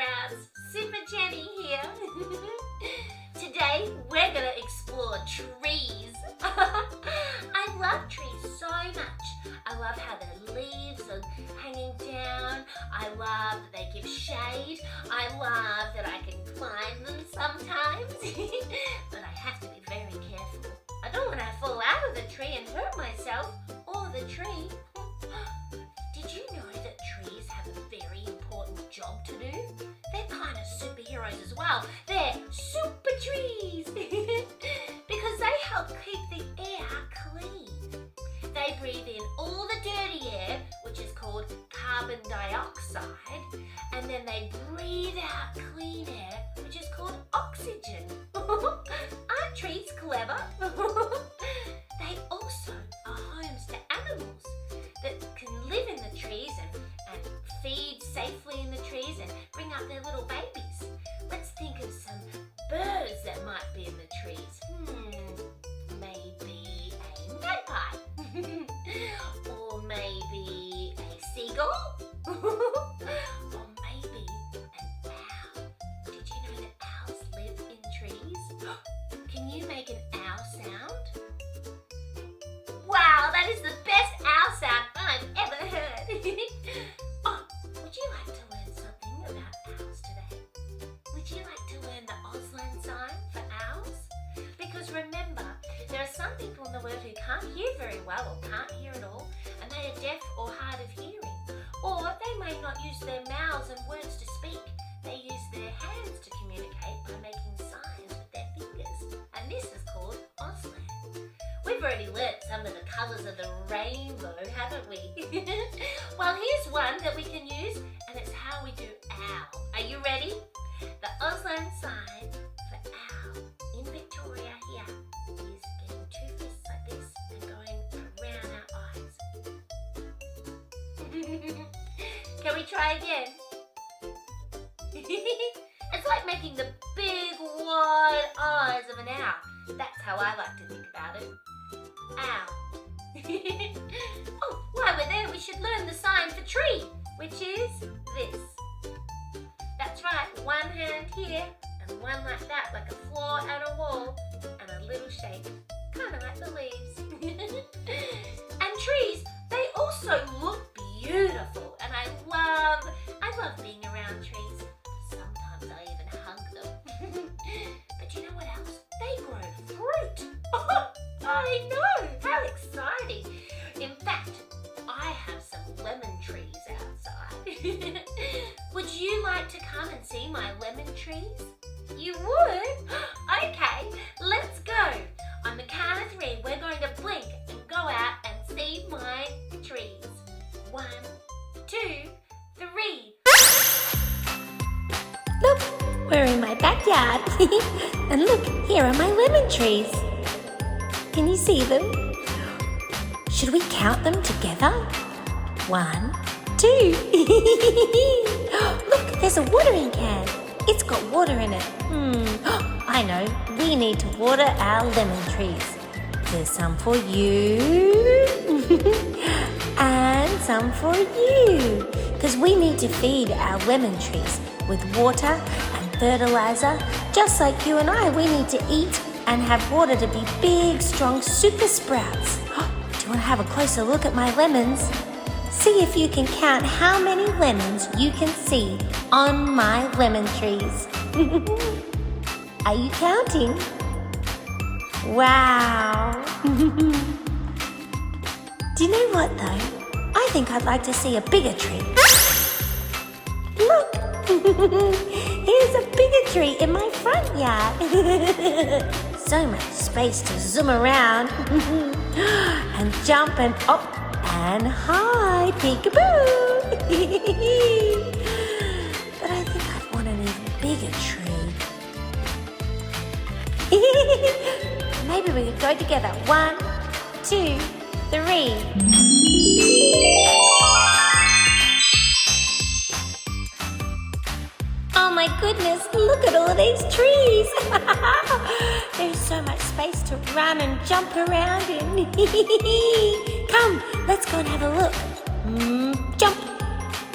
sprouts, Super Jenny here. Today we're going to explore trees. I love trees so much. I love how their leaves are hanging down. I love that they give shade. I love that I can climb them sometimes. But I have to be very careful. I don't want to fall out of the tree and hurt myself or the tree. Did you know that trees have a very important job to do? They're kind of superheroes as well. They're super trees because they help keep the air clean. They breathe in all the dirty air, which is called carbon dioxide, and then they breathe out clean air, which is called oxygen. Aren't trees clever? They also are homes to animals that can live in the trees and feed safely in the trees and bring up their little babies. Let's think of some birds that might be in the trees. Maybe a magpie. Or maybe a seagull. Or maybe an owl. Did you know that owls live in trees? Can you make an owl sound? Wow, that is the best owl sound I've ever heard. Oh, would you like to learn something about owls today? Would you like to learn the Auslan sign for owls? Because remember, there are some people in the world who can't hear very well or can't hear at all, and they are deaf or hard of hearing. Or they may not use their mouths and words to speak. They use their hands to communicate by making signs with their fingers. And this is called Auslan. We've already learnt some of the colours of the rainbow, haven't we? Well, here's one that we can use, and it's how we do owl. Are you ready? The Auslan sign for owl in Victoria here is getting two fists like this and going around our eyes. Can we try again? It's like making the big wide eyes of an owl. That's how I like to think about it. Ow. Oh, while we're there, we should learn the sign for tree, which is this. That's right, one hand here and one like that, like a floor and a wall, and a little shape, kind of like the leaves. And trees, they also look beautiful, and I love being around trees. Sometimes I even hug them. But you know what else? They grow fruit. I know, how exciting. In fact, I have some lemon trees outside. Would you like to come and see my lemon trees? You would? Okay, let's go. On the count of 3, we're going to blink and go out and see my trees. 1, 2, 3. Look, we're in my backyard. And look, here are my lemon trees. Can you see them? Should we count them together? 1, 2. Look, there's a watering can. It's got water in it. I know, we need to water our lemon trees. There's some for you and some for you, because we need to feed our lemon trees with water and fertilizer. Just like you and I, we need to eat and have water to be big, strong super sprouts. Do you want to have a closer look at my lemons? See if you can count how many lemons you can see on my lemon trees. Are you counting? Wow. Do you know what though? I think I'd like to see a bigger tree. Look, here's a bigger tree in my front yard. So much space to zoom around and jump and up and hide, peekaboo. But I think I'd want an even bigger tree. Maybe we could go together. 1, 2, 3. Oh my goodness, look at all these trees. There's so much space to run and jump around in. Come, let's go and have a look. Jump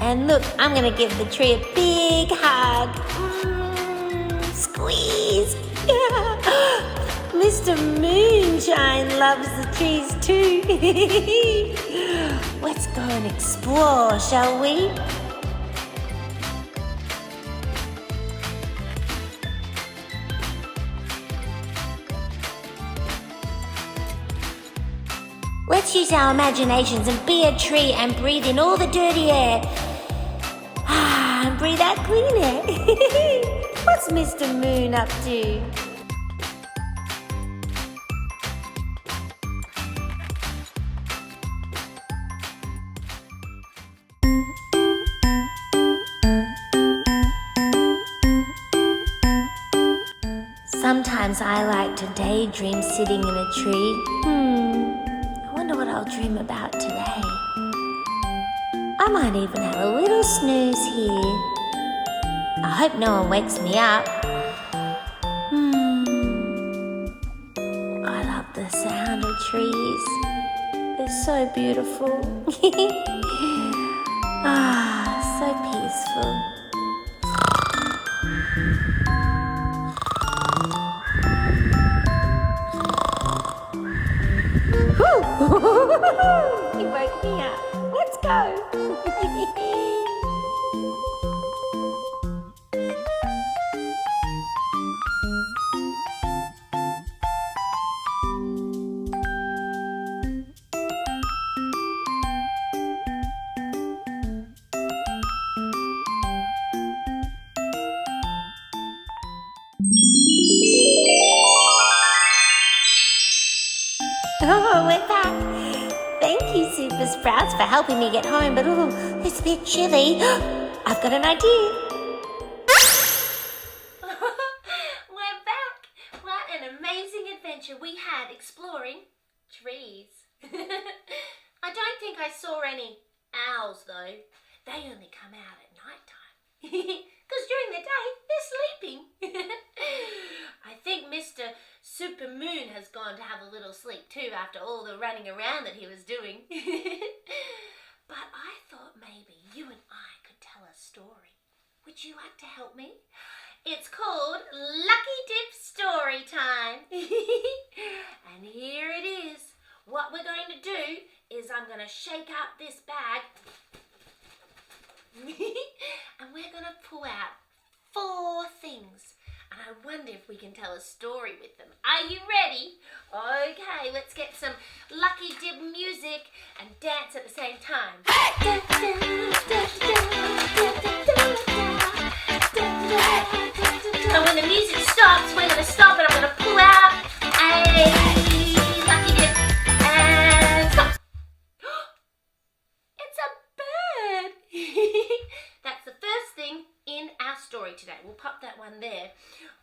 And look, I'm gonna give the tree a big hug. Squeeze. Mr. Moonshine loves the trees too. Let's go and explore, shall we? Let's use our imaginations and be a tree and breathe in all the dirty air. And breathe out clean air. What's Mr. Moon up to? Sometimes I like to daydream sitting in a tree. I wonder what I'll dream about today. I might even have a little snooze here. I hope no one wakes me up. I love the sound of trees. They're so beautiful. So peaceful. You woke me up. Let's go. Oh, we're back. Thank you, Super Sprouts, for helping me get home, but it's a bit chilly. I've got an idea. We're back. What an amazing adventure we had exploring trees. I don't think I saw any owls, though. They only come out at night time. Because during the day, they're sleeping. I think Mr. Super Moon has gone to have a little sleep too after all the running around that he was doing. But I thought maybe you and I could tell a story. Would you like to help me? It's called Lucky Dip Story Time. And here it is. What we're going to do is I'm going to shake out this bag. And we're going to pull out 4 things. And I wonder if we can tell a story with them. Are you ready? Okay, let's get some Lucky Dip music and dance at the same time. And when the music stops, we're going to stop and I'm going to pull out a Lucky Dip and stop. It's a bird. That's the first thing in our story today. We'll pop that one there.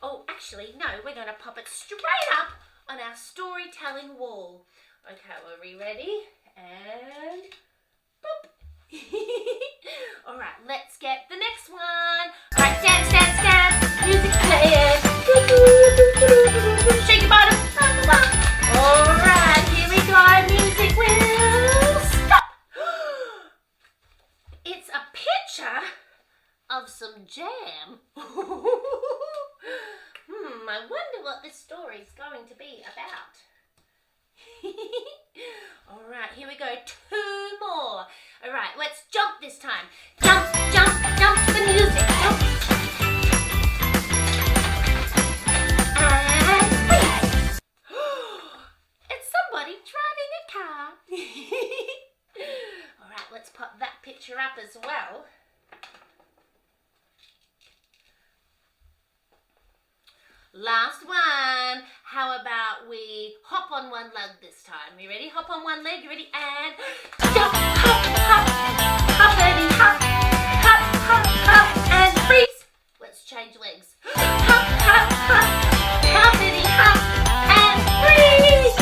Oh, actually, no, we're going to pop it straight up on our storytelling wall. Okay, are we ready? And boop. All right, let's get the next one. All right, dance, dance, dance. Music playing. Shake your bottom. All right, here we go. Music will stop. It's a picture of some jam. I wonder what this story's going to be about. All right, here we go. 2 more. All right, let's jump this time. Jump, jump, jump to the music. Jump. And freeze. It's somebody driving a car. All right, let's pop that picture up as well. Last one. How about we hop on one leg this time? You ready? Hop on one leg. You ready? And jump, hop, hop, hoppity hop, hop, hop, hop, and freeze. Let's change legs. Hop, hop, hop, hoppity hop, and freeze.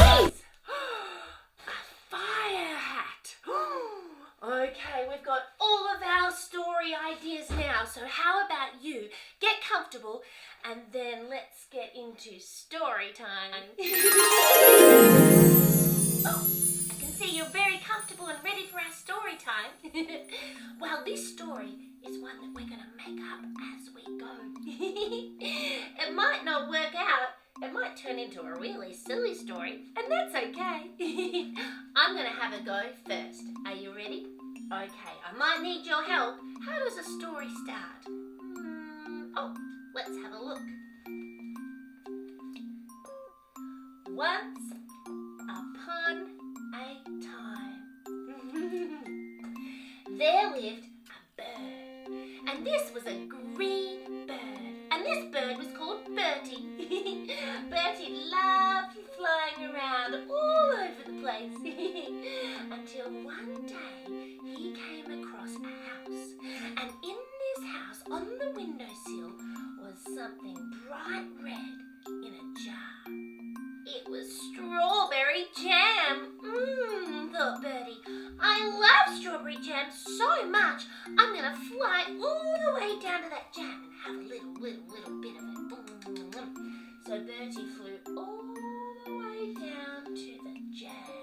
A fire hat. Okay, we've got all of our story ideas now. So how about you get comfortable and then let's get into story time. Oh, I can see you're very comfortable and ready for our story time. Well, this story is one that we're going to make up as we go. It might not work out. It might turn into a really silly story, and that's okay. I'm going to have a go first. Are you ready? Okay, I might need your help. How does a story start? Oh, let's have a look. Once upon a time, there lived a bird, and this was a green bird, and this bird was called Bertie. Bertie loved flying around all over the place until one day he came across a house, and in this house on the windowsill was something bright red in a jar. It was strawberry jam. Thought Bertie. I love strawberry jam so much. I'm going to fly all the way down to that jam and have a little bit of it. So Bertie flew all the way down to the jam.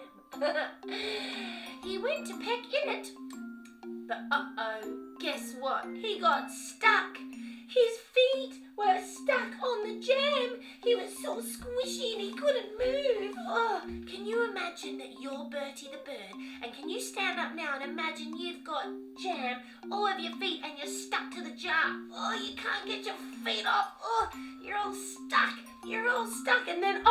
He went to peck in it. But guess what? He got stuck. His feet were stuck on the jam. He was so squishy and he couldn't move. Oh, can you imagine that you're Bertie the bird? And can you stand up now and imagine you've got jam all over your feet and you're stuck to the jar? Oh, you can't get your feet off. Oh, you're all stuck. You're all stuck. And then,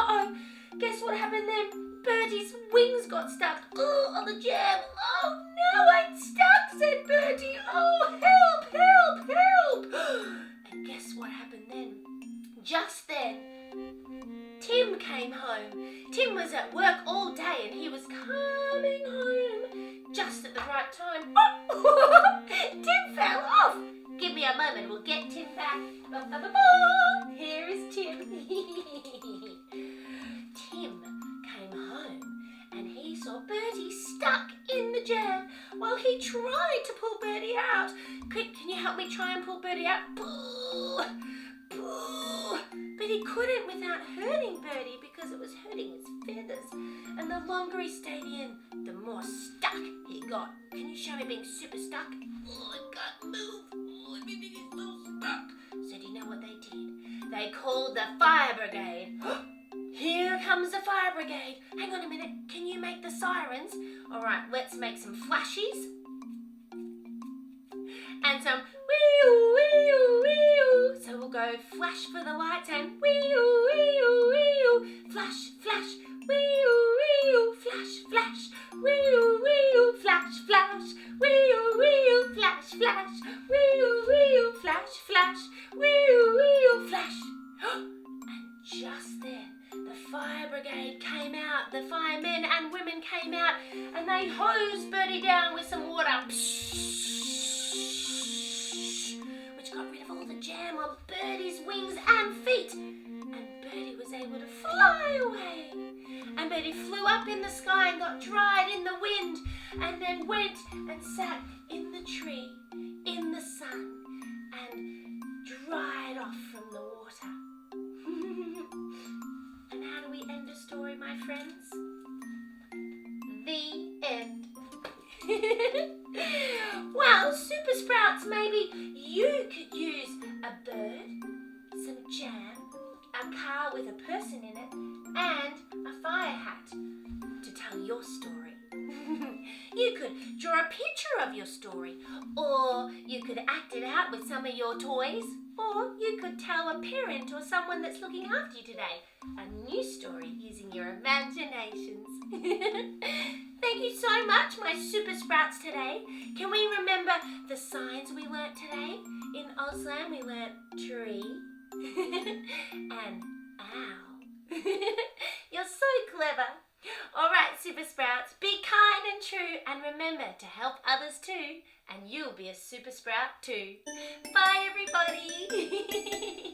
guess what happened then? Bertie's wings got stuck on the jam. Oh no, I'm stuck, said Bertie. Oh, help, help, help. And guess what happened then? Just then, Tim came home. Tim was at work all day and he was coming home just at the right time. Tim fell off. Give me a moment, we'll get Tim back. Here is Tim. Tim came home and he saw Bertie stuck in the jam while he tried to pull Bertie out. Quick, can you help me try and pull Bertie out? Pull, pull. But he couldn't without hurting Bertie because it was hurting his feathers. And the longer he stayed in, the more stuck he got. Can you show me being super stuck? Oh, I can't move. Oh, everything is so stuck. So do you know what they did? They called the fire brigade. Here comes the fire brigade. Hang on a minute. Can you make the sirens? All right, let's make some flashies. And some wee-oo, wee-oo, wee-oo. So we'll go flash for the lights and wee-oo, wee-oo, wee-oo. Flash, flash, wee-oo, wee-oo. Flash, flash, wee-oo, wee-oo. Flash, flash, wee-oo, wee-oo. Flash, flash, wee-oo, wee-oo. Flash, flash, wee-oo, wee-oo. Flash. And just then, the fire brigade came out, the firemen and women came out, and they hosed Bertie down with some water, which got rid of all the jam on Bertie's wings and feet. And Bertie was able to fly away. And Bertie flew up in the sky and got dried in the wind, and then went and sat in the tree, in the sun, and dried off from the water. And how do we end a story, my friends? The end. Well, Super Sprouts, maybe you could use a bird, some jam, a car with a person in it, and a fire hat to tell your story. You could draw a picture of your story, or you could act it out with some of your toys, or you could tell a parent or someone that's looking after you today a new story using your imaginations. Thank you so much, my Super Sprouts today. Can we remember the signs we learnt today? In Auslan we learnt tree and owl. You're so clever. All right, Super Sprouts, be kind and true, and remember to help others too, and you'll be a Super Sprout too. Bye, everybody.